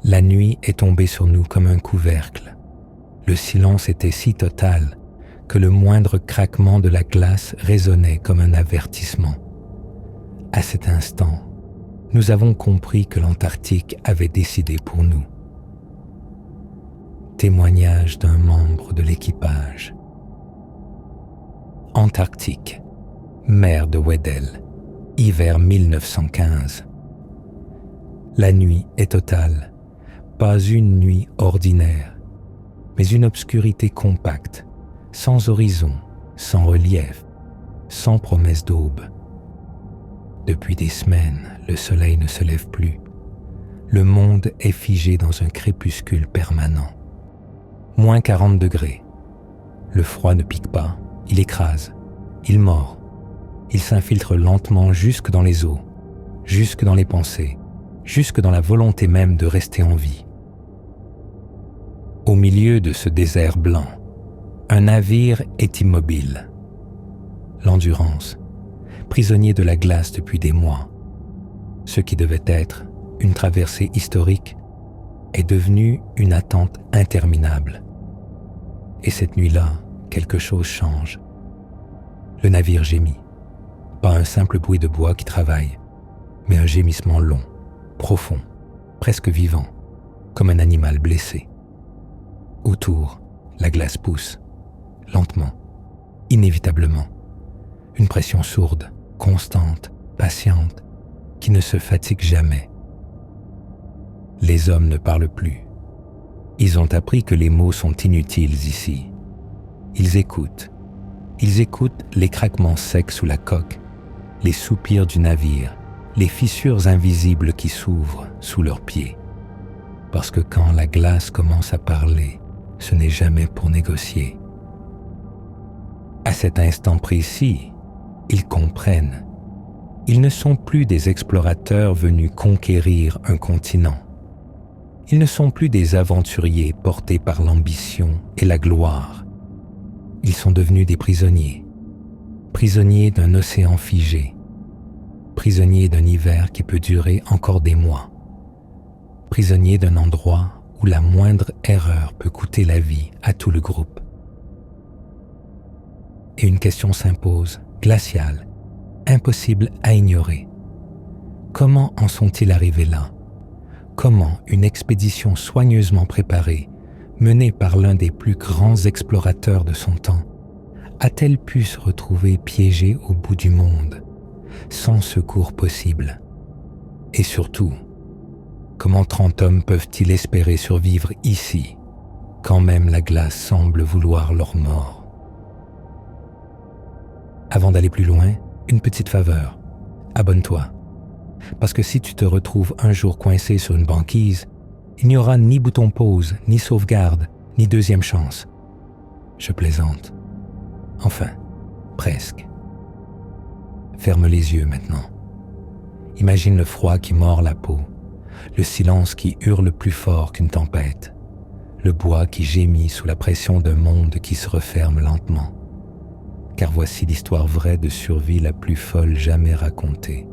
La nuit est tombée sur nous comme un couvercle. Le silence était si total que le moindre craquement de la glace résonnait comme un avertissement. À cet instant, nous avons compris que l'Antarctique avait décidé pour nous. Témoignage d'un membre de l'équipage. Antarctique, mer de Weddell, hiver 1915. La nuit est totale, pas une nuit ordinaire, mais une obscurité compacte, sans horizon, sans relief, sans promesse d'aube. Depuis des semaines, le soleil ne se lève plus. Le monde est figé dans un crépuscule permanent. Moins 40 degrés. Le froid ne pique pas, il écrase, il mord. Il s'infiltre lentement jusque dans les os, jusque dans les pensées, jusque dans la volonté même de rester en vie. Au milieu de ce désert blanc, un navire est immobile. L'Endurance, prisonnier de la glace depuis des mois. Ce qui devait être une traversée historique est devenu une attente interminable. Et cette nuit-là, quelque chose change. Le navire gémit. Pas un simple bruit de bois qui travaille, mais un gémissement long, profond, presque vivant, comme un animal blessé. Autour, la glace pousse, lentement, inévitablement. Une pression sourde, constante, patiente, qui ne se fatigue jamais. Les hommes ne parlent plus. Ils ont appris que les mots sont inutiles ici. Ils écoutent les craquements secs sous la coque, les soupirs du navire, les fissures invisibles qui s'ouvrent sous leurs pieds. Parce que quand la glace commence à parler, ce n'est jamais pour négocier. À cet instant précis, ils comprennent. Ils ne sont plus des explorateurs venus conquérir un continent. Ils ne sont plus des aventuriers portés par l'ambition et la gloire. Ils sont devenus des prisonniers. Prisonniers d'un océan figé. Prisonniers d'un hiver qui peut durer encore des mois. Prisonniers d'un endroit où la moindre erreur peut coûter la vie à tout le groupe. Et une question s'impose, glaciale, impossible à ignorer. Comment en sont-ils arrivés là? Comment une expédition soigneusement préparée, menée par l'un des plus grands explorateurs de son temps, a-t-elle pu se retrouver piégée au bout du monde, sans secours possible? Et surtout, comment 30 hommes peuvent-ils espérer survivre ici, quand même la glace semble vouloir leur mort? Avant d'aller plus loin, une petite faveur. Abonne-toi. Parce que si tu te retrouves un jour coincé sur une banquise, il n'y aura ni bouton pause, ni sauvegarde, ni deuxième chance. Je plaisante. Enfin, presque. Ferme les yeux maintenant. Imagine le froid qui mord la peau, le silence qui hurle plus fort qu'une tempête, le bois qui gémit sous la pression d'un monde qui se referme lentement. Car voici l'histoire vraie de survie la plus folle jamais racontée.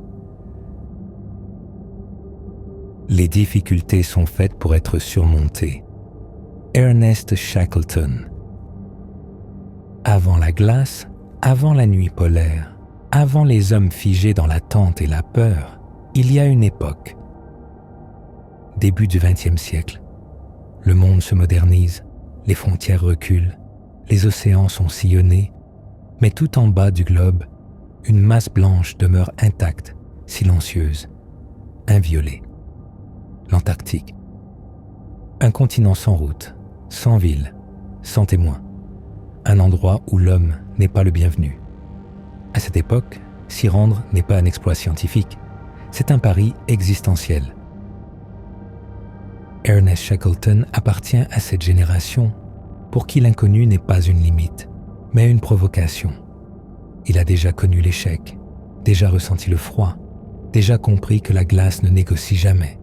Les difficultés sont faites pour être surmontées. Ernest Shackleton. Avant la glace, avant la nuit polaire, avant les hommes figés dans l'attente et la peur, il y a une époque. Début du XXe siècle. Le monde se modernise, les frontières reculent, les océans sont sillonnés, mais tout en bas du globe, une masse blanche demeure intacte, silencieuse, inviolée. L'Antarctique. Un continent sans route, sans ville, sans témoins. Un endroit où l'homme n'est pas le bienvenu. À cette époque, s'y rendre n'est pas un exploit scientifique, c'est un pari existentiel. Ernest Shackleton appartient à cette génération pour qui l'inconnu n'est pas une limite, mais une provocation. Il a déjà connu l'échec, déjà ressenti le froid, déjà compris que la glace ne négocie jamais.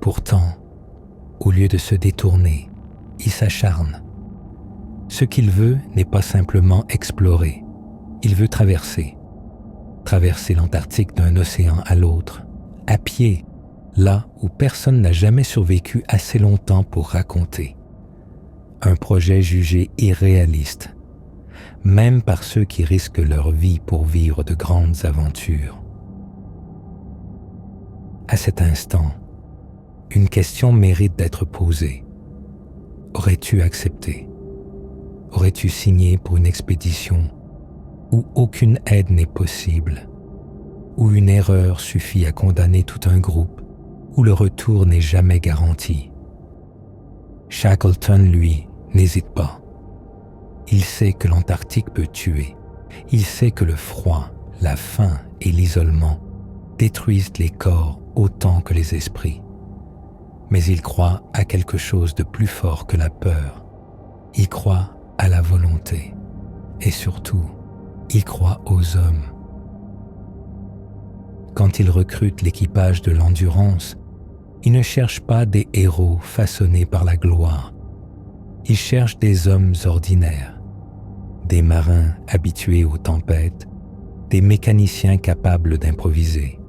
Pourtant, au lieu de se détourner, il s'acharne. Ce qu'il veut n'est pas simplement explorer, il veut traverser l'Antarctique d'un océan à l'autre, à pied, là où personne n'a jamais survécu assez longtemps pour raconter. Un projet jugé irréaliste, même par ceux qui risquent leur vie pour vivre de grandes aventures. À cet instant, une question mérite d'être posée. Aurais-tu accepté? Aurais-tu signé pour une expédition où aucune aide n'est possible, où une erreur suffit à condamner tout un groupe, où le retour n'est jamais garanti? Shackleton, lui, n'hésite pas. Il sait que l'Antarctique peut tuer. Il sait que le froid, la faim et l'isolement détruisent les corps autant que les esprits. Mais il croit à quelque chose de plus fort que la peur. Il croit à la volonté. Et surtout, il croit aux hommes. Quand il recrute l'équipage de l'Endurance, il ne cherche pas des héros façonnés par la gloire. Il cherche des hommes ordinaires, des marins habitués aux tempêtes, des mécaniciens capables d'improviser,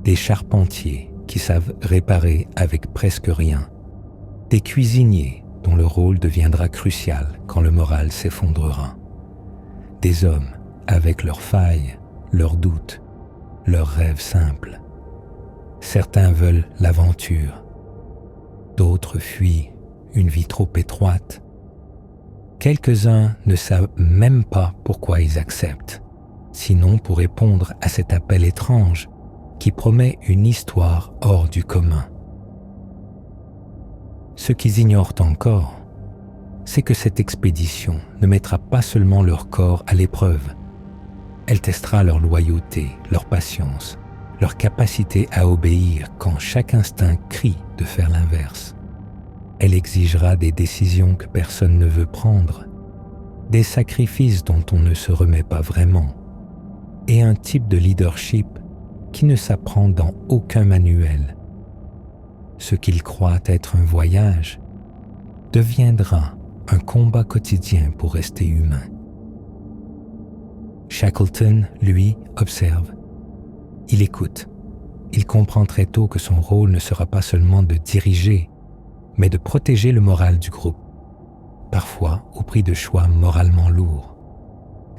des charpentiers qui savent réparer avec presque rien, des cuisiniers dont le rôle deviendra crucial quand le moral s'effondrera, des hommes avec leurs failles, leurs doutes, leurs rêves simples. Certains veulent l'aventure, d'autres fuient une vie trop étroite. Quelques-uns ne savent même pas pourquoi ils acceptent, sinon pour répondre à cet appel étrange qui promet une histoire hors du commun. Ce qu'ils ignorent encore, c'est que cette expédition ne mettra pas seulement leur corps à l'épreuve. Elle testera leur loyauté, leur patience, leur capacité à obéir quand chaque instinct crie de faire l'inverse. Elle exigera des décisions que personne ne veut prendre, des sacrifices dont on ne se remet pas vraiment, et un type de leadership qui ne s'apprend dans aucun manuel. Ce qu'ils croient être un voyage deviendra un combat quotidien pour rester humain. Shackleton, lui, observe. Il écoute. Il comprend très tôt que son rôle ne sera pas seulement de diriger, mais de protéger le moral du groupe, parfois au prix de choix moralement lourds.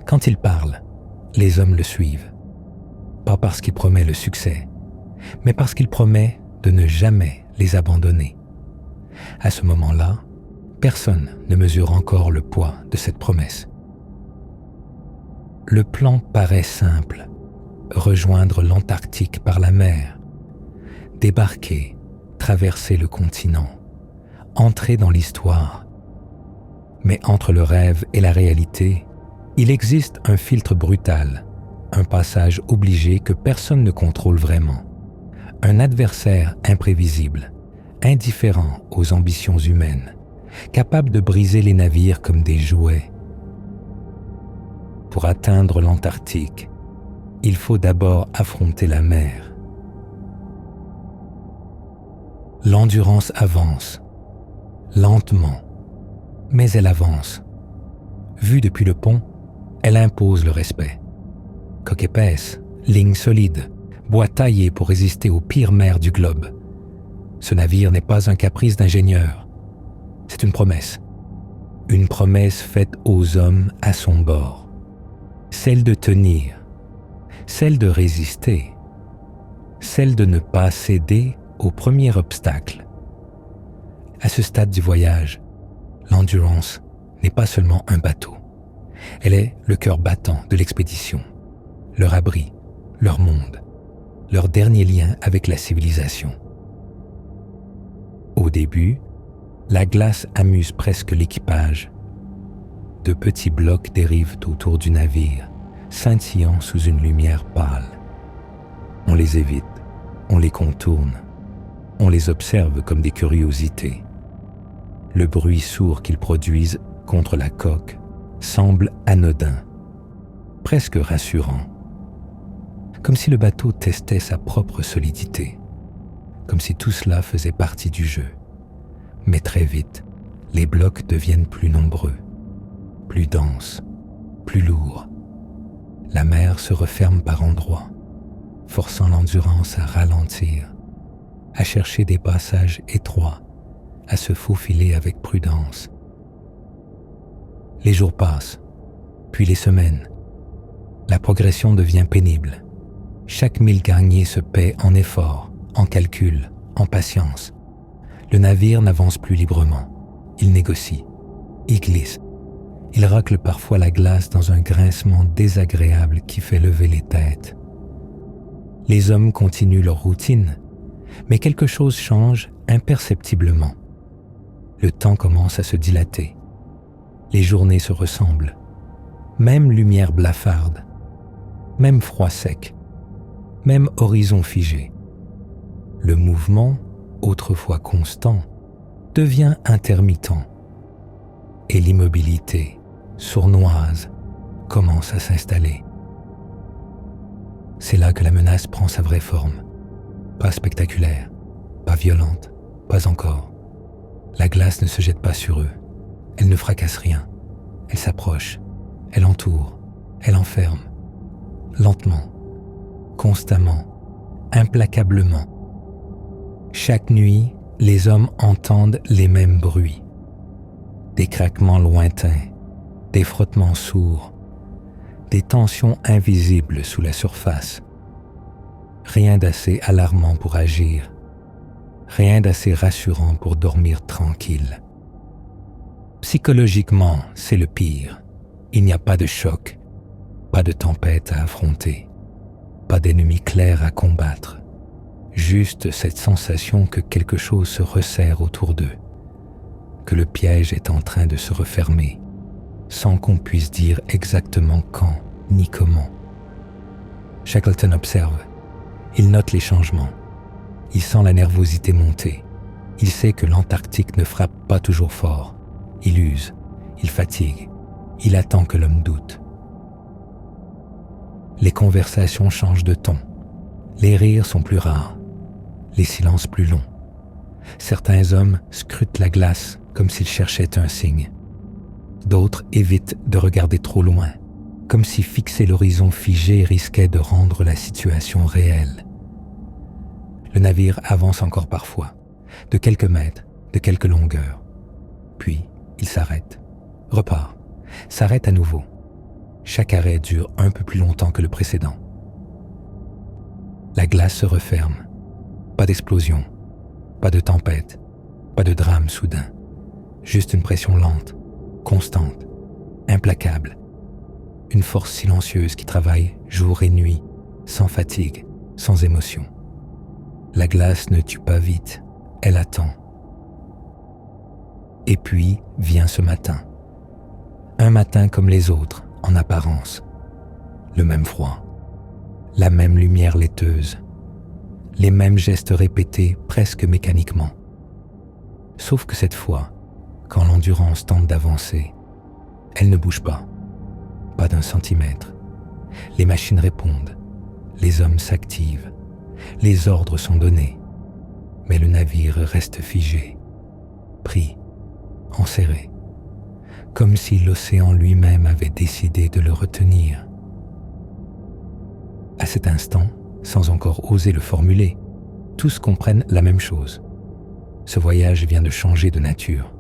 Quand il parle, les hommes le suivent, pas parce qu'il promet le succès, mais parce qu'il promet de ne jamais les abandonner. À ce moment-là, personne ne mesure encore le poids de cette promesse. Le plan paraît simple, rejoindre l'Antarctique par la mer, débarquer, traverser le continent, entrer dans l'histoire. Mais entre le rêve et la réalité, il existe un filtre brutal, un passage obligé que personne ne contrôle vraiment, un adversaire imprévisible, indifférent aux ambitions humaines, capable de briser les navires comme des jouets. Pour atteindre l'Antarctique, il faut d'abord affronter la mer. L'Endurance avance, lentement, mais elle avance. Vue depuis le pont, elle impose le respect. Coque épaisse, ligne solide, bois taillé pour résister aux pires mers du globe. Ce navire n'est pas un caprice d'ingénieur. C'est une promesse faite aux hommes à son bord. Celle de tenir, celle de résister, celle de ne pas céder au premier obstacle. À ce stade du voyage, l'Endurance n'est pas seulement un bateau. Elle est le cœur battant de l'expédition, leur abri, leur monde, leur dernier lien avec la civilisation. Au début, la glace amuse presque l'équipage. De petits blocs dérivent autour du navire, scintillant sous une lumière pâle. On les évite, on les contourne, on les observe comme des curiosités. Le bruit sourd qu'ils produisent contre la coque semble anodin, presque rassurant, comme si le bateau testait sa propre solidité, comme si tout cela faisait partie du jeu. Mais très vite, les blocs deviennent plus nombreux, plus denses, plus lourds. La mer se referme par endroits, forçant l'Endurance à ralentir. à chercher des passages étroits, à se faufiler avec prudence. Les jours passent, puis les semaines. La progression devient pénible. Chaque mille gagné se paie en efforts, en calculs, en patience. Le navire n'avance plus librement. Il négocie. Il glisse. Il racle parfois la glace dans un grincement désagréable qui fait lever les têtes. Les hommes continuent leur routine, mais quelque chose change imperceptiblement. Le temps commence à se dilater. Les journées se ressemblent. Même lumière blafarde. Même froid sec. Même horizon figé. Le mouvement, autrefois constant, devient intermittent. Et l'immobilité, sournoise, commence à s'installer. C'est là que la menace prend sa vraie forme. Pas spectaculaire, pas violente, pas encore. La glace ne se jette pas sur eux. Elle ne fracasse rien. Elle s'approche. Elle entoure. Elle enferme. Lentement. Constamment. Implacablement. Chaque nuit, les hommes entendent les mêmes bruits. Des craquements lointains. Des frottements sourds. Des tensions invisibles sous la surface. Rien d'assez alarmant pour agir. Rien d'assez rassurant pour dormir tranquille. Psychologiquement, c'est le pire. Il n'y a pas de choc, pas de tempête à affronter, pas d'ennemi clair à combattre. Juste cette sensation que quelque chose se resserre autour d'eux, que le piège est en train de se refermer, sans qu'on puisse dire exactement quand ni comment. Shackleton observe. Il note les changements. Il sent la nervosité monter. Il sait que l'Antarctique ne frappe pas toujours fort. Il use, il fatigue, il attend que l'homme doute. Les conversations changent de ton. Les rires sont plus rares, les silences plus longs. Certains hommes scrutent la glace comme s'ils cherchaient un signe. D'autres évitent de regarder trop loin, comme si fixer l'horizon figé risquait de rendre la situation réelle. Le navire avance encore parfois, de quelques mètres, de quelques longueurs. Puis, il s'arrête, repart, s'arrête à nouveau. Chaque arrêt dure un peu plus longtemps que le précédent. La glace se referme. Pas d'explosion, pas de tempête, pas de drame soudain. Juste une pression lente, constante, implacable. Une force silencieuse qui travaille jour et nuit, sans fatigue, sans émotion. La glace ne tue pas vite, elle attend. Et puis vient ce matin. Un matin comme les autres, en apparence. Le même froid, la même lumière laiteuse, les mêmes gestes répétés presque mécaniquement. Sauf que cette fois, quand l'endurance tente d'avancer, elle ne bouge pas, pas d'un centimètre. Les machines répondent, les hommes s'activent, les ordres sont donnés, mais le navire reste figé, pris, enserré, comme si l'océan lui-même avait décidé de le retenir. À cet instant, sans encore oser le formuler, tous comprennent la même chose. Ce voyage vient de changer de nature.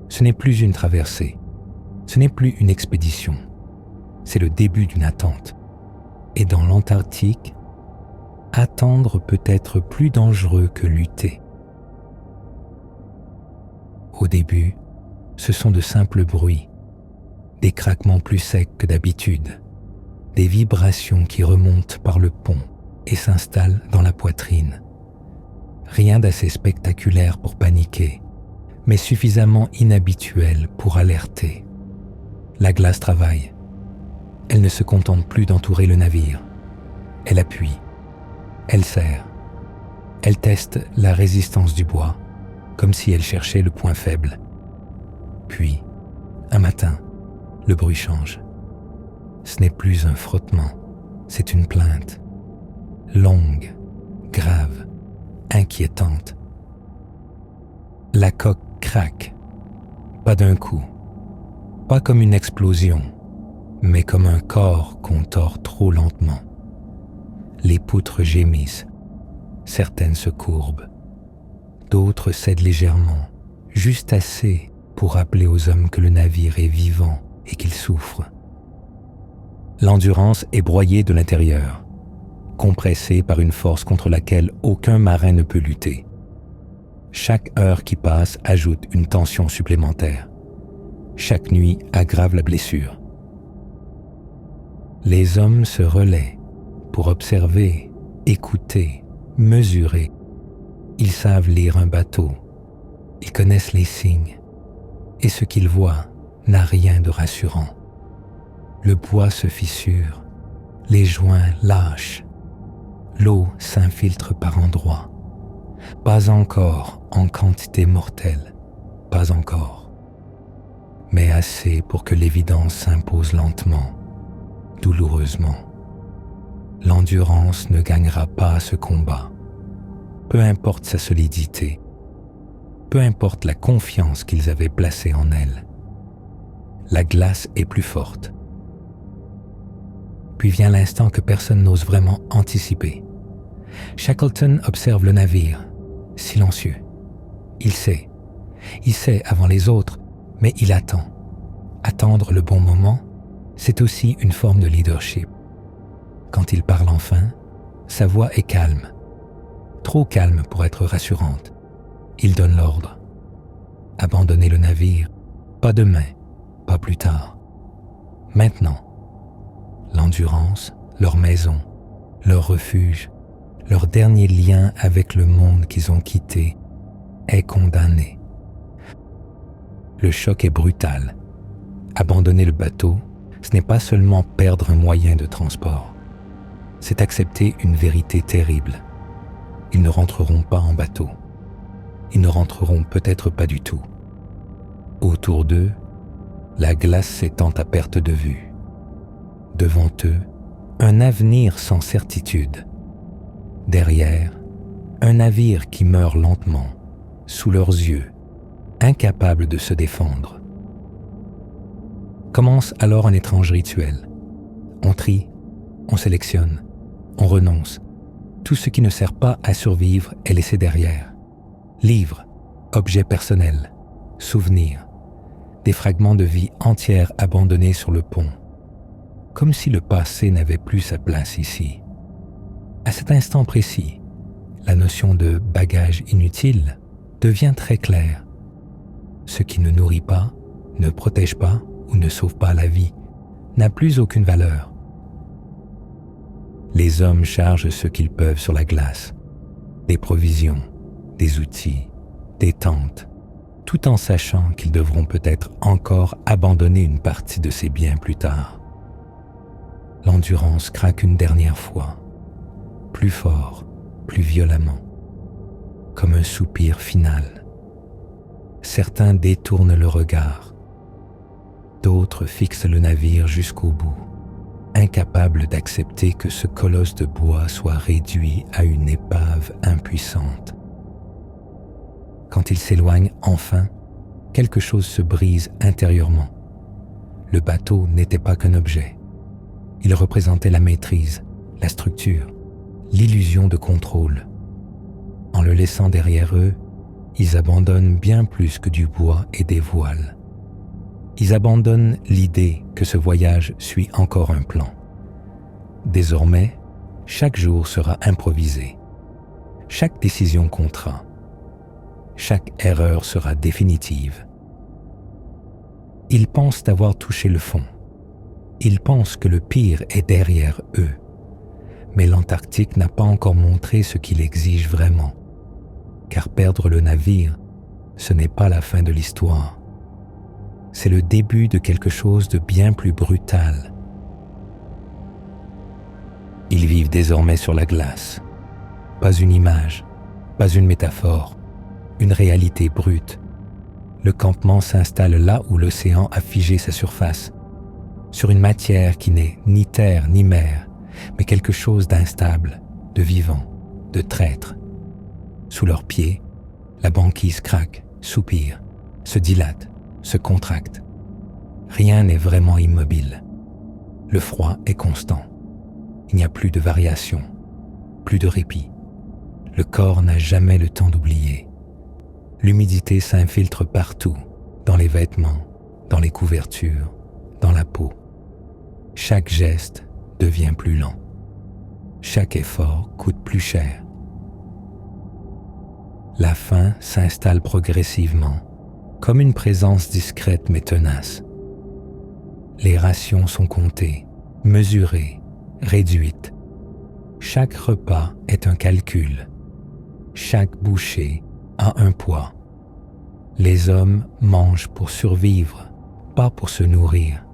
Ce n'est plus une traversée, ce n'est plus une expédition, c'est le début d'une attente. Et dans l'Antarctique, attendre peut être plus dangereux que lutter. Au début, ce sont de simples bruits, des craquements plus secs que d'habitude, des vibrations qui remontent par le pont et s'installent dans la poitrine. Rien d'assez spectaculaire pour paniquer, mais suffisamment inhabituel pour alerter. La glace travaille. Elle ne se contente plus d'entourer le navire. Elle appuie. Elle serre. Elle teste la résistance du bois, comme si elle cherchait le point faible. Puis, un matin, le bruit change. Ce n'est plus un frottement, c'est une plainte. Longue, grave, inquiétante. La coque craque, pas d'un coup, pas comme une explosion, mais comme un corps qu'on tord trop lentement. Les poutres gémissent, certaines se courbent, D'autres cèdent légèrement, juste assez pour rappeler aux hommes que le navire est vivant et qu'il souffre. L'Endurance est broyée de l'intérieur, compressée par une force contre laquelle aucun marin ne peut lutter. Chaque heure qui passe ajoute une tension supplémentaire. Chaque nuit aggrave la blessure. Les hommes se relaient pour observer, écouter, mesurer. Ils savent lire un bateau. Ils connaissent les signes. Et ce qu'ils voient n'a rien de rassurant. Le bois se fissure, les joints lâchent, l'eau s'infiltre par endroits. Pas encore en quantité mortelle, pas encore. Mais assez pour que l'évidence s'impose lentement, douloureusement. L'Endurance ne gagnera pas ce combat. Peu importe sa solidité, peu importe la confiance qu'ils avaient placée en elle. La glace est plus forte. Puis vient l'instant que personne n'ose vraiment anticiper. Shackleton observe le navire, silencieux. Il sait avant les autres, mais il attend. Attendre le bon moment, c'est aussi une forme de leadership. Quand il parle enfin, sa voix est calme, trop calme pour être rassurante. Il donne l'ordre. Abandonnez le navire, pas demain, pas plus tard. Maintenant. L'Endurance, leur maison, leur refuge, leur dernier lien avec le monde qu'ils ont quitté, est condamné. Le choc est brutal. Abandonner le bateau, ce n'est pas seulement perdre un moyen de transport. C'est accepter une vérité terrible. Ils ne rentreront pas en bateau. Ils ne rentreront peut-être pas du tout. Autour d'eux, la glace s'étend à perte de vue. Devant eux, un avenir sans certitude. Derrière, un navire qui meurt lentement, sous leurs yeux, incapable de se défendre. Commence alors un étrange rituel. On trie, on sélectionne, on renonce. Tout ce qui ne sert pas à survivre est laissé derrière. Livres, objets personnels, souvenirs, des fragments de vie entière abandonnés sur le pont. Comme si le passé n'avait plus sa place ici. À cet instant précis, la notion de bagage inutile devient très claire. Ce qui ne nourrit pas, ne protège pas ou ne sauve pas la vie n'a plus aucune valeur. Les hommes chargent ce qu'ils peuvent sur la glace, des provisions, des outils, des tentes, tout en sachant qu'ils devront peut-être encore abandonner une partie de ces biens plus tard. L'Endurance craque une dernière fois, plus fort, plus violemment, comme un soupir final. Certains détournent le regard, d'autres fixent le navire jusqu'au bout, incapables d'accepter que ce colosse de bois soit réduit à une épave impuissante. Quand il s'éloigne enfin, quelque chose se brise intérieurement. Le bateau n'était pas qu'un objet. Il représentait la maîtrise, la structure, l'illusion de contrôle. En le laissant derrière eux, ils abandonnent bien plus que du bois et des voiles. Ils abandonnent l'idée que ce voyage suit encore un plan. Désormais, chaque jour sera improvisé. Chaque décision comptera. Chaque erreur sera définitive. Ils pensent avoir touché le fond. Ils pensent que le pire est derrière eux. Mais l'Antarctique n'a pas encore montré ce qu'il exige vraiment. Car perdre le navire, ce n'est pas la fin de l'histoire. C'est le début de quelque chose de bien plus brutal. Ils vivent désormais sur la glace. Pas une image, pas une métaphore, une réalité brute. Le campement s'installe là où l'océan a figé sa surface, sur une matière qui n'est ni terre ni mer, mais quelque chose d'instable, de vivant, de traître. Sous leurs pieds, la banquise craque, soupire, se dilate, se contracte. Rien n'est vraiment immobile. Le froid est constant. Il n'y a plus de variation, plus de répit. Le corps n'a jamais le temps d'oublier, L'humidité s'infiltre partout, dans les vêtements, dans les couvertures, dans la peau. Chaque geste devient plus lent. Chaque effort coûte plus cher. La faim s'installe progressivement, comme une présence discrète mais tenace. Les rations sont comptées, mesurées, réduites. Chaque repas est un calcul. Chaque bouchée a un poids. Les hommes mangent pour survivre, pas pour se nourrir.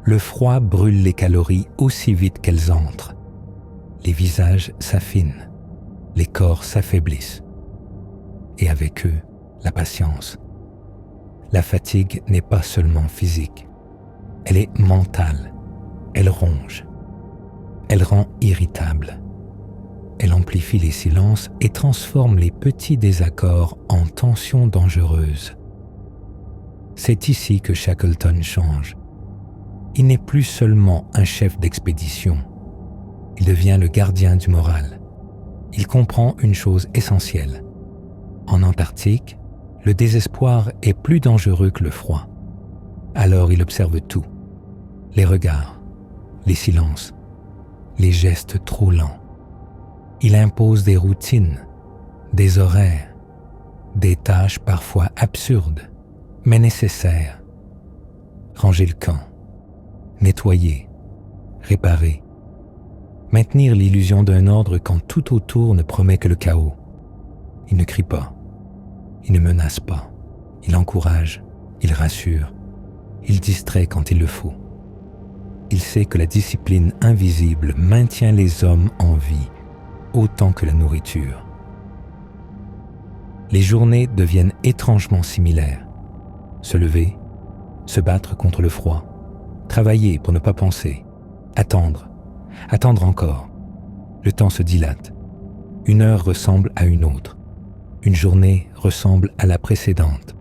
Le froid brûle les calories aussi vite qu'elles entrent. Les visages s'affinent, les corps s'affaiblissent. Et avec eux, la patience. La fatigue n'est pas seulement physique, elle est mentale, elle ronge, elle rend irritable, elle amplifie les silences et transforme les petits désaccords en tensions dangereuses. C'est ici que Shackleton change. Il n'est plus seulement un chef d'expédition, il devient le gardien du moral. Il comprend une chose essentielle. En Antarctique, le désespoir est plus dangereux que le froid. Alors il observe tout. Les regards, les silences, les gestes trop lents. Il impose des routines, des horaires, des tâches parfois absurdes, mais nécessaires. Ranger le camp, nettoyer, réparer, maintenir l'illusion d'un ordre quand tout autour ne promet que le chaos. Il ne crie pas, il ne menace pas, il encourage, il rassure, il distrait quand il le faut. Il sait que la discipline invisible maintient les hommes en vie autant que la nourriture. Les journées deviennent étrangement similaires. Se lever, se battre contre le froid, travailler pour ne pas penser, attendre encore. Le temps se dilate. Une heure ressemble à une autre. Une journée ressemble à la précédente.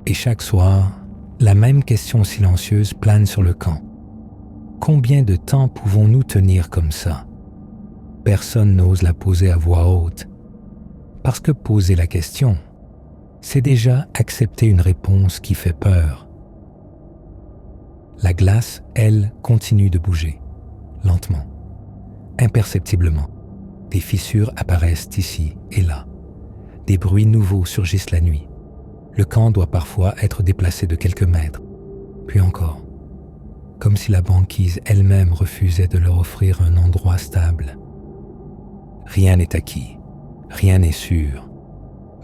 Et chaque soir, la même question silencieuse plane sur le camp. Combien de temps pouvons-nous tenir comme ça? Personne n'ose la poser à voix haute. Parce que poser la question, c'est déjà accepter une réponse qui fait peur. La glace, elle, continue de bouger, lentement, imperceptiblement. Des fissures apparaissent ici et là. Des bruits nouveaux surgissent la nuit. Le camp doit parfois être déplacé de quelques mètres, puis encore, comme si la banquise elle-même refusait de leur offrir un endroit stable. Rien n'est acquis, rien n'est sûr.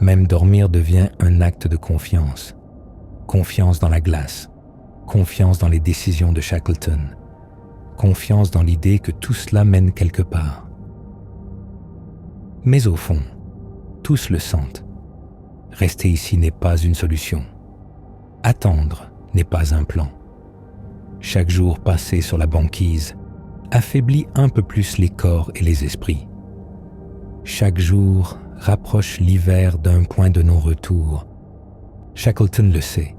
Même dormir devient un acte de confiance. Confiance dans la glace, confiance dans les décisions de Shackleton, confiance dans l'idée que tout cela mène quelque part. Mais au fond, tous le sentent. Rester ici n'est pas une solution. Attendre n'est pas un plan. Chaque jour passé sur la banquise affaiblit un peu plus les corps et les esprits. Chaque jour rapproche l'hiver d'un point de non-retour. Shackleton le sait.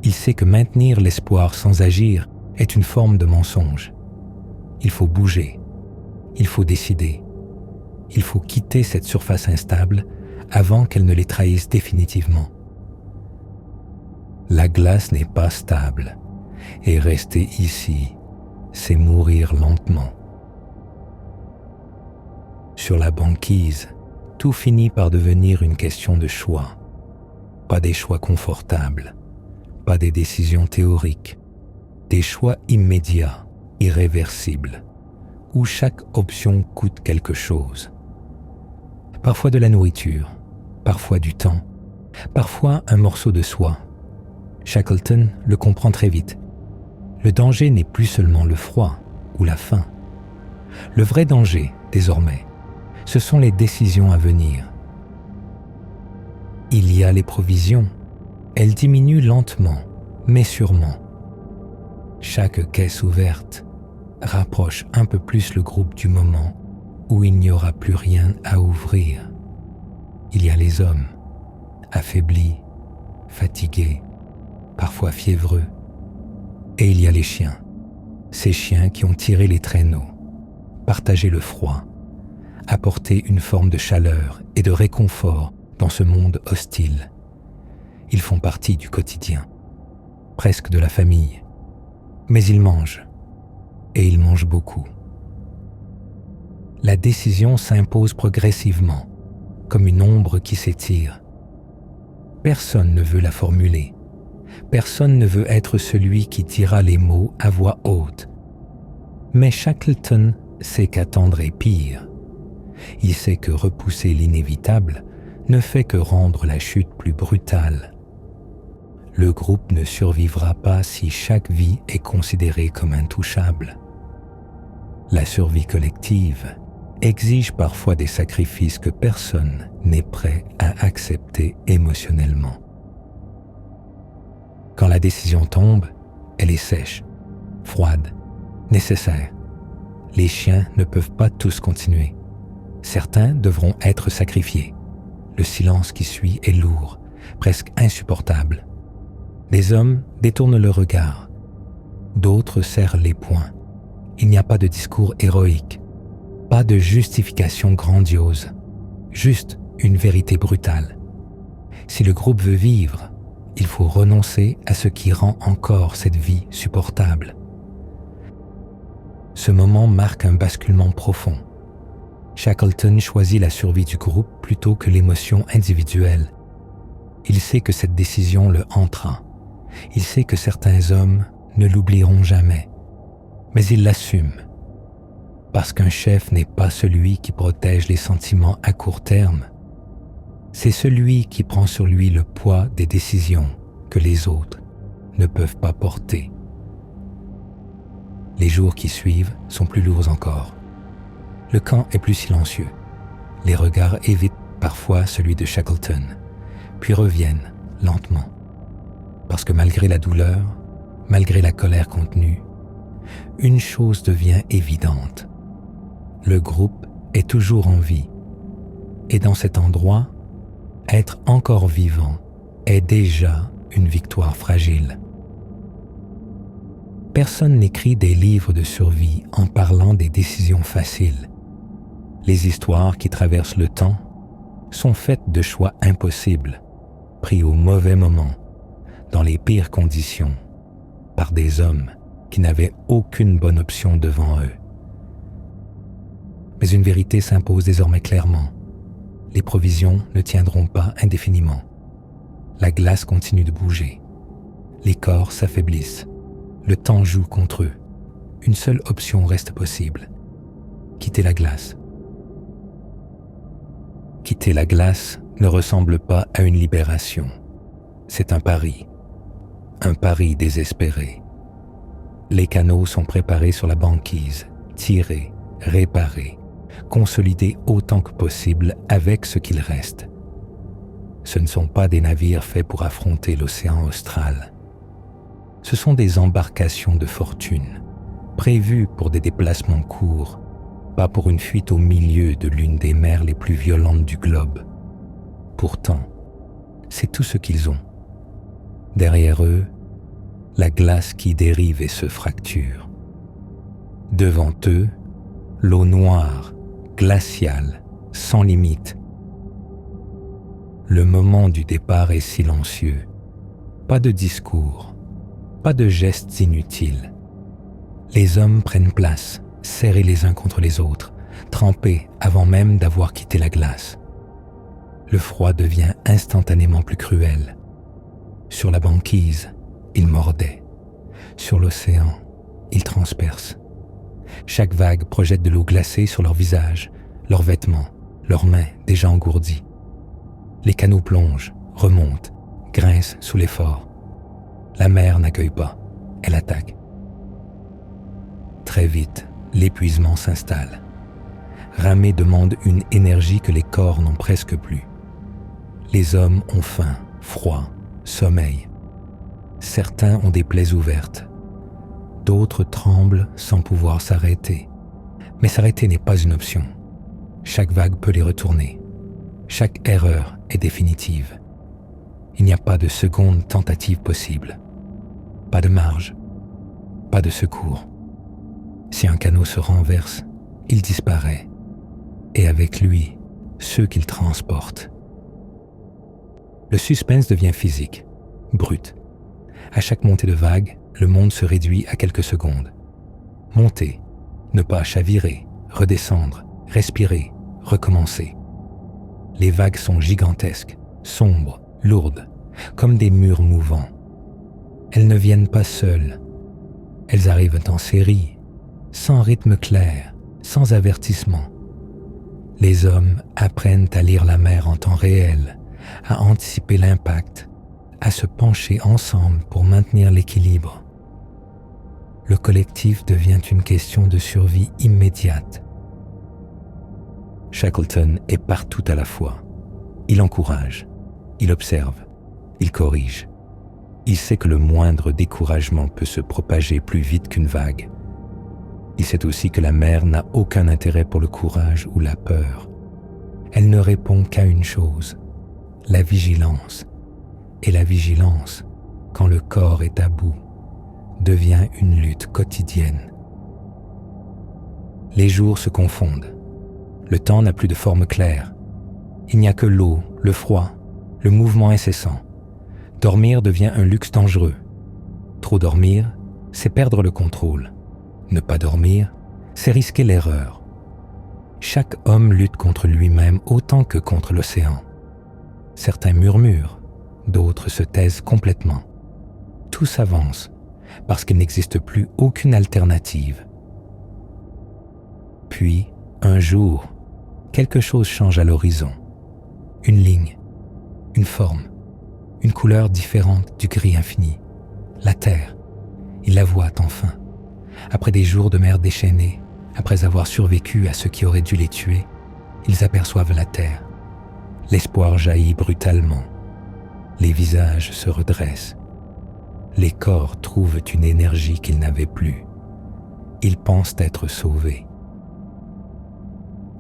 Il sait que maintenir l'espoir sans agir est une forme de mensonge. Il faut bouger. Il faut décider. Il faut quitter cette surface instable avant qu'elle ne les trahisse définitivement. La glace n'est pas stable, et rester ici, c'est mourir lentement. Sur la banquise, tout finit par devenir une question de choix. Pas des choix confortables, pas des décisions théoriques, des choix immédiats, irréversibles, où chaque option coûte quelque chose. Parfois de la nourriture, parfois du temps, parfois un morceau de soi. Shackleton le comprend très vite. Le danger n'est plus seulement le froid ou la faim. Le vrai danger, désormais, ce sont les décisions à venir. Il y a les provisions. Elles diminuent lentement, mais sûrement. Chaque caisse ouverte rapproche un peu plus le groupe du moment où il n'y aura plus rien à ouvrir. Il y a les hommes, affaiblis, fatigués, parfois fiévreux. Et il y a les chiens, ces chiens qui ont tiré les traîneaux, partagé le froid, apporté une forme de chaleur et de réconfort dans ce monde hostile. Ils font partie du quotidien, presque de la famille, mais ils mangent, et ils mangent beaucoup. La décision s'impose progressivement, comme une ombre qui s'étire. Personne ne veut la formuler. Personne ne veut être celui qui dira les mots à voix haute. Mais Shackleton sait qu'attendre est pire. Il sait que repousser l'inévitable ne fait que rendre la chute plus brutale. Le groupe ne survivra pas si chaque vie est considérée comme intouchable. La survie collective exige parfois des sacrifices que personne n'est prêt à accepter émotionnellement. Quand la décision tombe, elle est sèche, froide, nécessaire. Les chiens ne peuvent pas tous continuer. Certains devront être sacrifiés. Le silence qui suit est lourd, presque insupportable. Les hommes détournent le regard. D'autres serrent les poings. Il n'y a pas de discours héroïque, pas de justification grandiose, juste une vérité brutale. Si le groupe veut vivre, il faut renoncer à ce qui rend encore cette vie supportable. Ce moment marque un basculement profond. Shackleton choisit la survie du groupe plutôt que l'émotion individuelle. Il sait que cette décision le hantera. Il sait que certains hommes ne l'oublieront jamais. Mais il l'assume. Parce qu'un chef n'est pas celui qui protège les sentiments à court terme. C'est celui qui prend sur lui le poids des décisions que les autres ne peuvent pas porter. Les jours qui suivent sont plus lourds encore. Le camp est plus silencieux. Les regards évitent parfois celui de Shackleton, puis reviennent lentement. Parce que malgré la douleur, malgré la colère contenue, une chose devient évidente. Le groupe est toujours en vie. Et dans cet endroit, être encore vivant est déjà une victoire fragile. Personne n'écrit des livres de survie en parlant des décisions faciles. Les histoires qui traversent le temps sont faites de choix impossibles, pris au mauvais moment, dans les pires conditions, par des hommes qui n'avaient aucune bonne option devant eux. Mais une vérité s'impose désormais clairement. Les provisions ne tiendront pas indéfiniment. La glace continue de bouger. Les corps s'affaiblissent. Le temps joue contre eux. Une seule option reste possible. Quitter la glace. Quitter la glace ne ressemble pas à une libération. C'est un pari désespéré. Les canaux sont préparés sur la banquise, tirés, réparés, consolidés autant que possible avec ce qu'il reste. Ce ne sont pas des navires faits pour affronter l'océan austral. Ce sont des embarcations de fortune, prévues pour des déplacements courts, pas pour une fuite au milieu de l'une des mers les plus violentes du globe. Pourtant, c'est tout ce qu'ils ont. Derrière eux, la glace qui dérive et se fracture. Devant eux, l'eau noire, glaciale, sans limite. Le moment du départ est silencieux. Pas de discours, pas de gestes inutiles. Les hommes prennent place, serrés les uns contre les autres, trempés avant même d'avoir quitté la glace. Le froid devient instantanément plus cruel. Sur la banquise, ils mordaient. Sur l'océan, ils transpercent. Chaque vague projette de l'eau glacée sur leurs visages, leurs vêtements, leurs mains déjà engourdies. Les canaux plongent, remontent, grincent sous l'effort. La mer n'accueille pas, elle attaque. Très vite, l'épuisement s'installe. Ramer demande une énergie que les corps n'ont presque plus. Les hommes ont faim, froid, sommeil. Certains ont des plaies ouvertes. D'autres tremblent sans pouvoir s'arrêter. Mais s'arrêter n'est pas une option. Chaque vague peut les retourner. Chaque erreur est définitive. Il n'y a pas de seconde tentative possible. Pas de marge. Pas de secours. Si un canot se renverse, il disparaît. Et avec lui, ceux qu'il transporte. Le suspense devient physique, brut. À chaque montée de vague, le monde se réduit à quelques secondes. Monter, ne pas chavirer, redescendre, respirer, recommencer. Les vagues sont gigantesques, sombres, lourdes, comme des murs mouvants. Elles ne viennent pas seules. Elles arrivent en série, sans rythme clair, sans avertissement. Les hommes apprennent à lire la mer en temps réel, à anticiper l'impact, à se pencher ensemble pour maintenir l'équilibre. Le collectif devient une question de survie immédiate. Shackleton est partout à la fois. Il encourage, il observe, il corrige. Il sait que le moindre découragement peut se propager plus vite qu'une vague. Il sait aussi que la mer n'a aucun intérêt pour le courage ou la peur. Elle ne répond qu'à une chose, la vigilance. Et la vigilance, quand le corps est à bout, devient une lutte quotidienne. Les jours se confondent. Le temps n'a plus de forme claire. Il n'y a que l'eau, le froid, le mouvement incessant. Dormir devient un luxe dangereux. Trop dormir, c'est perdre le contrôle. Ne pas dormir, c'est risquer l'erreur. Chaque homme lutte contre lui-même autant que contre l'océan. Certains murmurent, d'autres se taisent complètement. Tous avancent, parce qu'il n'existe plus aucune alternative. Puis, un jour, quelque chose change à l'horizon. Une ligne, une forme, une couleur différente du gris infini. La terre, ils la voient enfin. Après des jours de mer déchaînés, après avoir survécu à ce qui aurait dû les tuer, ils aperçoivent la terre. L'espoir jaillit brutalement. Les visages se redressent. Les corps trouvent une énergie qu'ils n'avaient plus. Ils pensent être sauvés.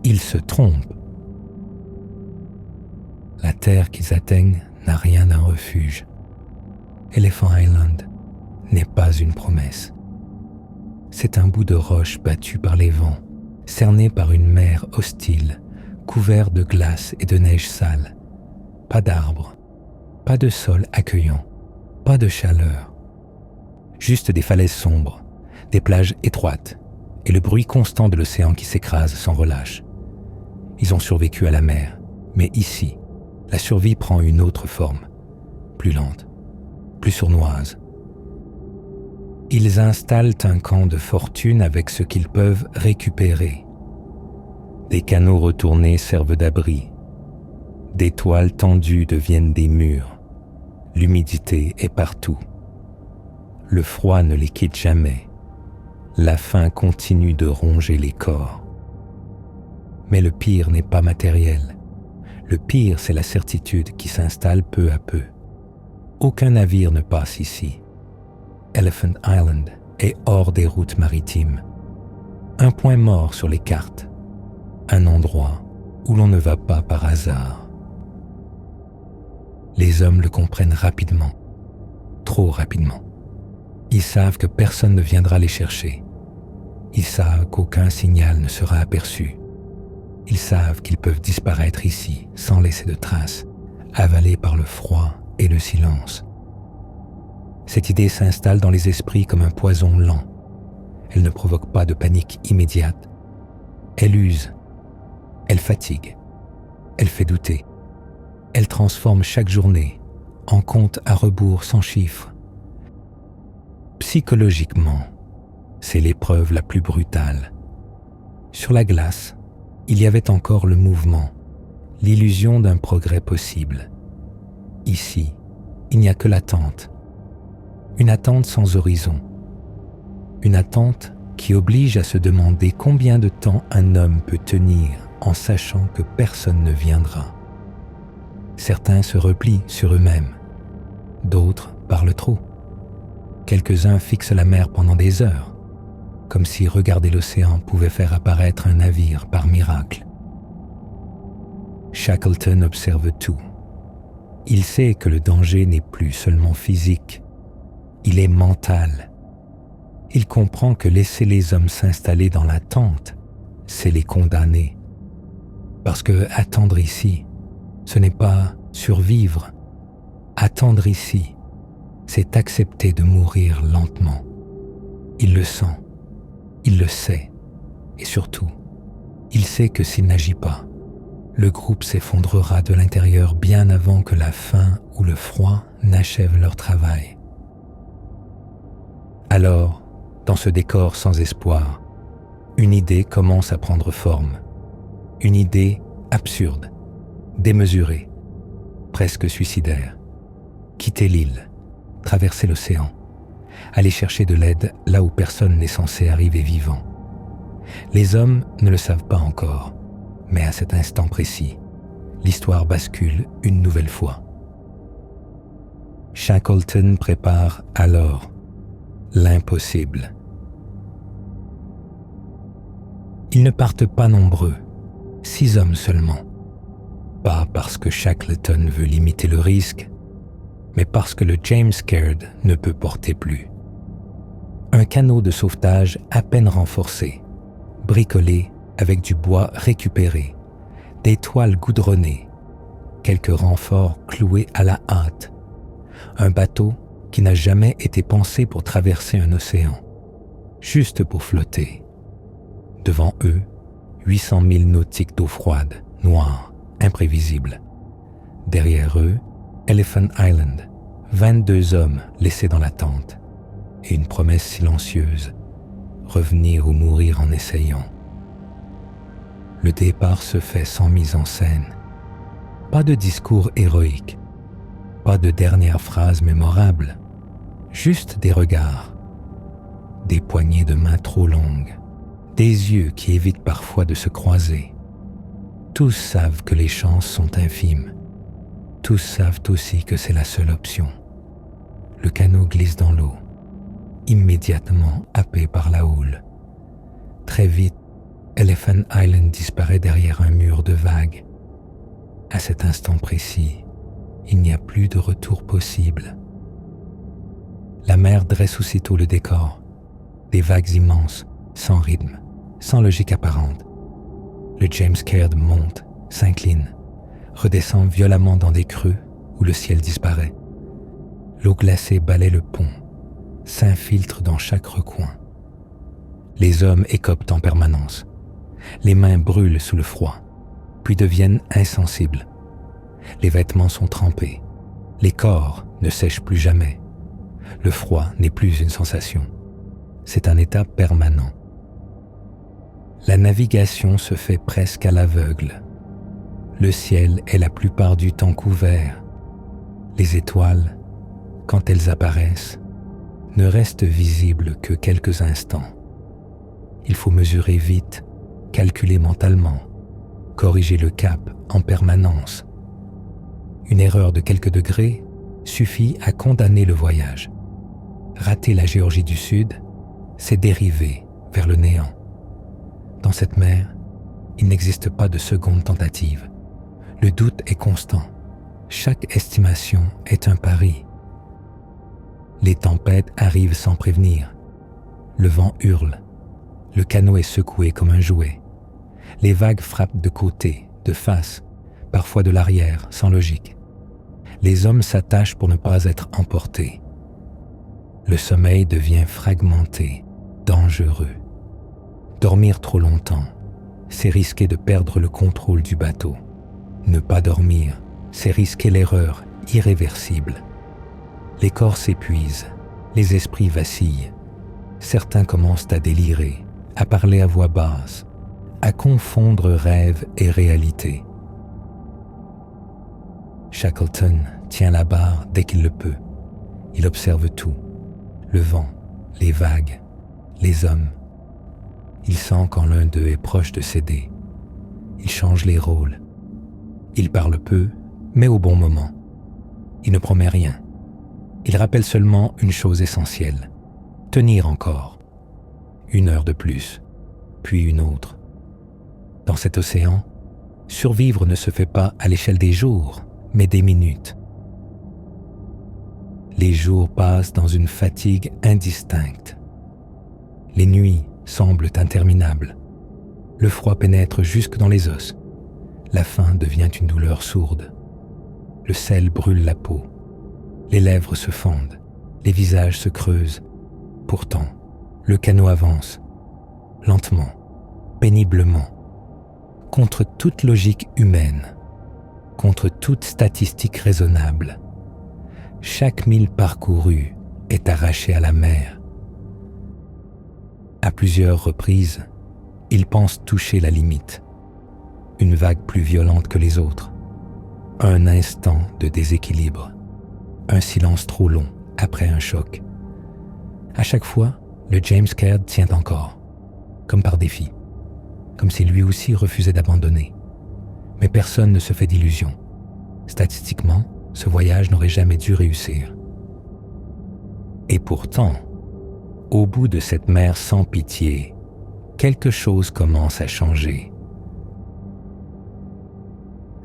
Ils se trompent. La terre qu'ils atteignent n'a rien d'un refuge. Elephant Island n'est pas une promesse. C'est un bout de roche battu par les vents, cerné par une mer hostile, couvert de glace et de neige sale. Pas d'arbres, pas de sol accueillant, pas de chaleur. Juste des falaises sombres, des plages étroites et le bruit constant de l'océan qui s'écrase sans relâche. Ils ont survécu à la mer, mais ici, la survie prend une autre forme, plus lente, plus sournoise. Ils installent un camp de fortune avec ce qu'ils peuvent récupérer. Des canaux retournés servent d'abri. Des toiles tendues deviennent des murs. L'humidité est partout. Le froid ne les quitte jamais. La faim continue de ronger les corps. Mais le pire n'est pas matériel. Le pire, c'est la certitude qui s'installe peu à peu. Aucun navire ne passe ici. Elephant Island est hors des routes maritimes. Un point mort sur les cartes. Un endroit où l'on ne va pas par hasard. Les hommes le comprennent rapidement. Trop rapidement. Ils savent que personne ne viendra les chercher. Ils savent qu'aucun signal ne sera aperçu. Ils savent qu'ils peuvent disparaître ici sans laisser de traces, avalés par le froid et le silence. Cette idée s'installe dans les esprits comme un poison lent. Elle ne provoque pas de panique immédiate. Elle use. Elle fatigue. Elle fait douter. Elle transforme chaque journée en compte à rebours sans chiffre. Psychologiquement, c'est l'épreuve la plus brutale. Sur la glace, il y avait encore le mouvement, l'illusion d'un progrès possible. Ici, il n'y a que l'attente. Une attente sans horizon. Une attente qui oblige à se demander combien de temps un homme peut tenir en sachant que personne ne viendra. Certains se replient sur eux-mêmes. D'autres parlent trop. Quelques-uns fixent la mer pendant des heures, comme si regarder l'océan pouvait faire apparaître un navire par miracle. Shackleton observe tout. Il sait que le danger n'est plus seulement physique, il est mental. Il comprend que laisser les hommes s'installer dans l'attente, c'est les condamner. Parce que attendre ici, ce n'est pas survivre, Attendre ici, c'est accepter de mourir lentement. Il le sent, il le sait, et surtout, il sait que s'il n'agit pas, le groupe s'effondrera de l'intérieur bien avant que la faim ou le froid n'achèvent leur travail. Alors, dans ce décor sans espoir, une idée commence à prendre forme. Une idée absurde, démesurée, presque suicidaire. Quitter l'île, traverser l'océan, aller chercher de l'aide là où personne n'est censé arriver vivant. Les hommes ne le savent pas encore, mais à cet instant précis, l'histoire bascule une nouvelle fois. Shackleton prépare alors l'impossible. Ils ne partent pas nombreux, 6 hommes seulement. Pas parce que Shackleton veut limiter le risque, mais parce que le James Caird ne peut porter plus. Un canot de sauvetage à peine renforcé, bricolé avec du bois récupéré, des toiles goudronnées, quelques renforts cloués à la hâte. Un bateau qui n'a jamais été pensé pour traverser un océan, juste pour flotter. Devant eux, 800 milles nautiques d'eau froide, noire, imprévisible. Derrière eux, Elephant Island, 22 hommes laissés dans l'attente, et une promesse silencieuse, revenir ou mourir en essayant. Le départ se fait sans mise en scène. Pas de discours héroïque, pas de dernière phrase mémorable, juste des regards, des poignées de main trop longues, des yeux qui évitent parfois de se croiser. Tous savent que les chances sont infimes. Tous savent aussi que c'est la seule option. Le canot glisse dans l'eau, immédiatement happé par la houle. Très vite, Elephant Island disparaît derrière un mur de vagues. À cet instant précis, il n'y a plus de retour possible. La mer dresse aussitôt le décor, des vagues immenses, sans rythme, sans logique apparente. Le James Caird monte, s'incline, redescend violemment dans des creux où le ciel disparaît. L'eau glacée balaie le pont, s'infiltre dans chaque recoin. Les hommes écopent en permanence. Les mains brûlent sous le froid, puis deviennent insensibles. Les vêtements sont trempés. Les corps ne sèchent plus jamais. Le froid n'est plus une sensation. C'est un état permanent. La navigation se fait presque à l'aveugle. Le ciel est la plupart du temps couvert. Les étoiles, quand elles apparaissent, ne restent visibles que quelques instants. Il faut mesurer vite, calculer mentalement, corriger le cap en permanence. Une erreur de quelques degrés suffit à condamner le voyage. Rater la Géorgie du Sud, c'est dériver vers le néant. Dans cette mer, il n'existe pas de seconde tentative. Le doute est constant. Chaque estimation est un pari. Les tempêtes arrivent sans prévenir. Le vent hurle. Le canot est secoué comme un jouet. Les vagues frappent de côté, de face, parfois de l'arrière, sans logique. Les hommes s'attachent pour ne pas être emportés. Le sommeil devient fragmenté, dangereux. Dormir trop longtemps, c'est risquer de perdre le contrôle du bateau. Ne pas dormir, c'est risquer l'erreur irréversible. Les corps s'épuisent, les esprits vacillent. Certains commencent à délirer, à parler à voix basse, à confondre rêve et réalité. Shackleton tient la barre dès qu'il le peut. Il observe tout, le vent, les vagues, les hommes. Il sent quand l'un d'eux est proche de céder. Il change les rôles. Il parle peu, mais au bon moment. Il ne promet rien. Il rappelle seulement une chose essentielle. Tenir encore. 1 heure de plus, puis une autre. Dans cet océan, survivre ne se fait pas à l'échelle des jours, mais des minutes. Les jours passent dans une fatigue indistincte. Les nuits semblent interminables. Le froid pénètre jusque dans les os. La faim devient une douleur sourde. Le sel brûle la peau. Les lèvres se fendent, les visages se creusent. Pourtant, le canot avance, lentement, péniblement, contre toute logique humaine, contre toute statistique raisonnable. Chaque mille parcouru est arraché à la mer. À plusieurs reprises, il pense toucher la limite, une vague plus violente que les autres, un instant de déséquilibre, un silence trop long après un choc. À chaque fois, le James Caird tient encore, comme par défi, comme si lui aussi refusait d'abandonner. Mais personne ne se fait d'illusions. Statistiquement, ce voyage n'aurait jamais dû réussir. Et pourtant, au bout de cette mer sans pitié, quelque chose commence à changer.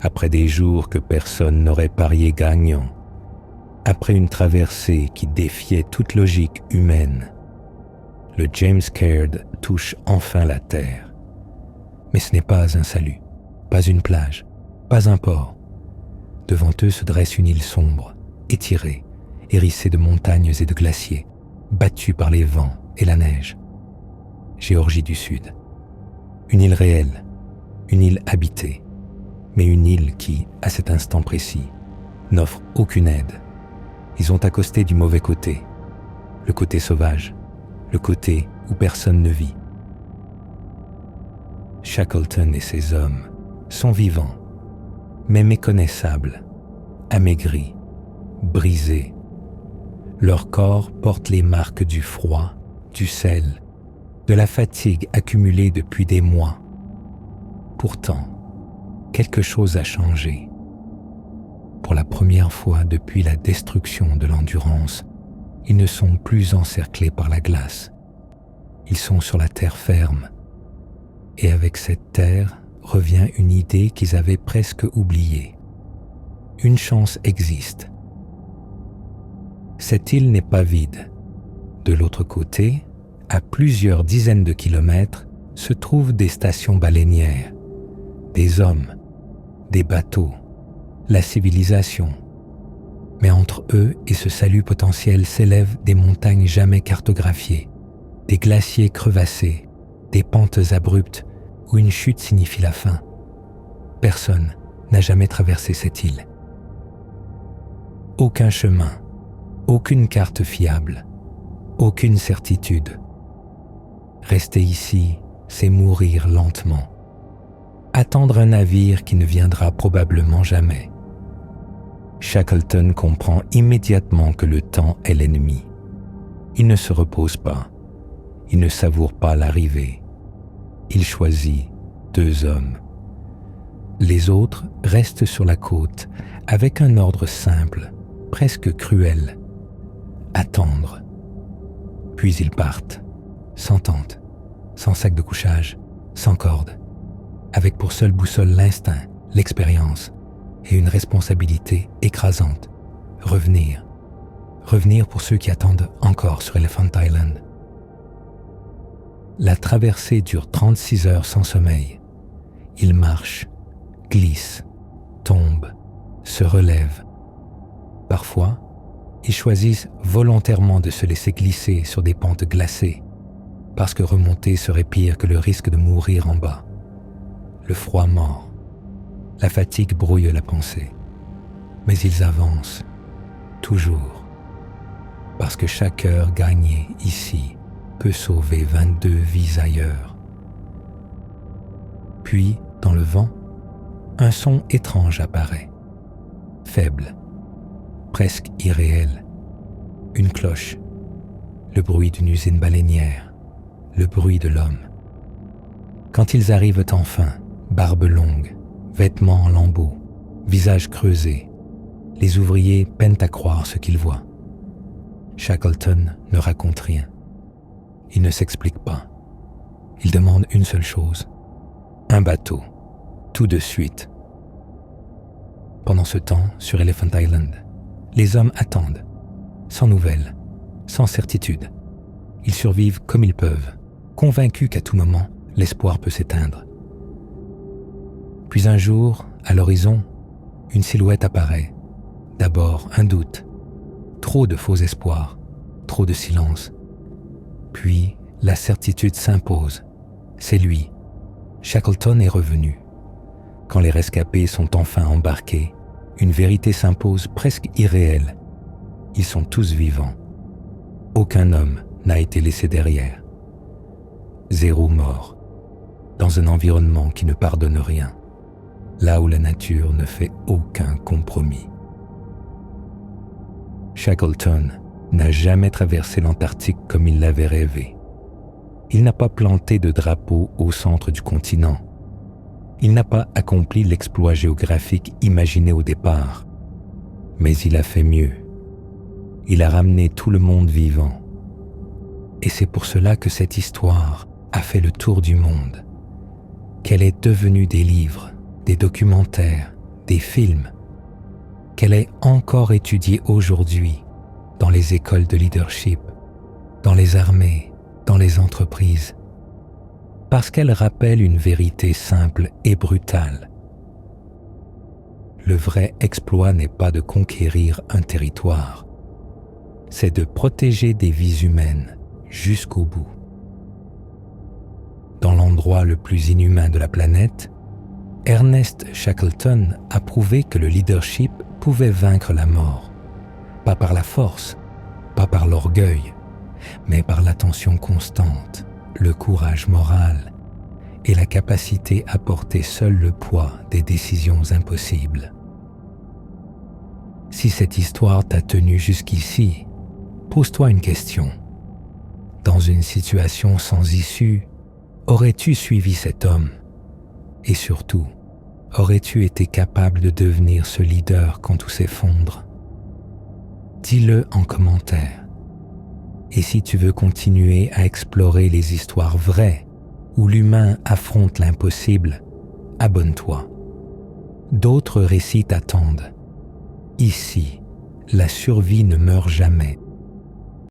Après des jours que personne n'aurait parié gagnant, après une traversée qui défiait toute logique humaine, le James Caird touche enfin la terre. Mais ce n'est pas un salut, pas une plage, pas un port. Devant eux se dresse une île sombre, étirée, hérissée de montagnes et de glaciers, battue par les vents et la neige. Géorgie du Sud. Une île réelle, une île habitée, mais une île qui, à cet instant précis, n'offre aucune aide. Ils ont accosté du mauvais côté, le côté sauvage, le côté où personne ne vit. Shackleton et ses hommes sont vivants, mais méconnaissables, amaigris, brisés. Leur corps porte les marques du froid, du sel, de la fatigue accumulée depuis des mois. Pourtant, quelque chose a changé. Pour la première fois depuis la destruction de l'Endurance, ils ne sont plus encerclés par la glace. Ils sont sur la terre ferme. Et avec cette terre revient une idée qu'ils avaient presque oubliée. Une chance existe. Cette île n'est pas vide. De l'autre côté, à plusieurs dizaines de kilomètres, se trouvent des stations baleinières, des hommes, des bateaux, la civilisation. Mais entre eux et ce salut potentiel s'élèvent des montagnes jamais cartographiées, des glaciers crevassés, des pentes abruptes où une chute signifie la fin. Personne n'a jamais traversé cette île. Aucun chemin, aucune carte fiable, aucune certitude. Rester ici, c'est mourir lentement. Attendre un navire qui ne viendra probablement jamais. Shackleton comprend immédiatement que le temps est l'ennemi. Il ne se repose pas. Il ne savoure pas l'arrivée. Il choisit 2 hommes. Les autres restent sur la côte avec un ordre simple, presque cruel. Attendre. Puis ils partent, sans tente, sans sac de couchage, sans corde, avec pour seule boussole l'instinct, l'expérience et une responsabilité écrasante. Revenir. Revenir pour ceux qui attendent encore sur Elephant Island. La traversée dure 36 heures sans sommeil. Ils marchent, glissent, tombent, se relèvent. Parfois, ils choisissent volontairement de se laisser glisser sur des pentes glacées, parce que remonter serait pire que le risque de mourir en bas. Le froid mord. La fatigue brouille la pensée. Mais ils avancent, toujours, parce que chaque heure gagnée ici peut sauver 22 vies ailleurs. Puis, dans le vent, un son étrange apparaît, faible, presque irréel. Une cloche, le bruit d'une usine baleinière, le bruit de l'homme. Quand ils arrivent enfin, barbe longue, vêtements en lambeaux, visage creusé, les ouvriers peinent à croire ce qu'ils voient. Shackleton ne raconte rien. Il ne s'explique pas. Il demande une seule chose. Un bateau. Tout de suite. Pendant ce temps, sur Elephant Island, les hommes attendent, sans nouvelles, sans certitude. Ils survivent comme ils peuvent, convaincus qu'à tout moment, l'espoir peut s'éteindre. Puis un jour, à l'horizon, une silhouette apparaît. D'abord un doute, trop de faux espoirs, trop de silence. Puis, la certitude s'impose. C'est lui. Shackleton est revenu. Quand les rescapés sont enfin embarqués, une vérité s'impose presque irréelle. Ils sont tous vivants. Aucun homme n'a été laissé derrière. 0 mort, dans un environnement qui ne pardonne rien, là où la nature ne fait aucun compromis. Shackleton n'a jamais traversé l'Antarctique comme il l'avait rêvé. Il n'a pas planté de drapeau au centre du continent. Il n'a pas accompli l'exploit géographique imaginé au départ. Mais il a fait mieux. Il a ramené tout le monde vivant. Et c'est pour cela que cette histoire a fait le tour du monde, qu'elle est devenue des livres, des documentaires, des films, qu'elle est encore étudiée aujourd'hui dans les écoles de leadership, dans les armées, dans les entreprises, parce qu'elle rappelle une vérité simple et brutale. Le vrai exploit n'est pas de conquérir un territoire, c'est de protéger des vies humaines jusqu'au bout. Dans l'endroit le plus inhumain de la planète, Ernest Shackleton a prouvé que le leadership pouvait vaincre la mort, pas par la force, pas par l'orgueil, mais par l'attention constante, le courage moral et la capacité à porter seul le poids des décisions impossibles. Si cette histoire t'a tenu jusqu'ici, pose-toi une question. Dans une situation sans issue, aurais-tu suivi cet homme? Et surtout, aurais-tu été capable de devenir ce leader quand tout s'effondre? Dis-le en commentaire. Et si tu veux continuer à explorer les histoires vraies où l'humain affronte l'impossible, abonne-toi. D'autres récits t'attendent. Ici, la survie ne meurt jamais.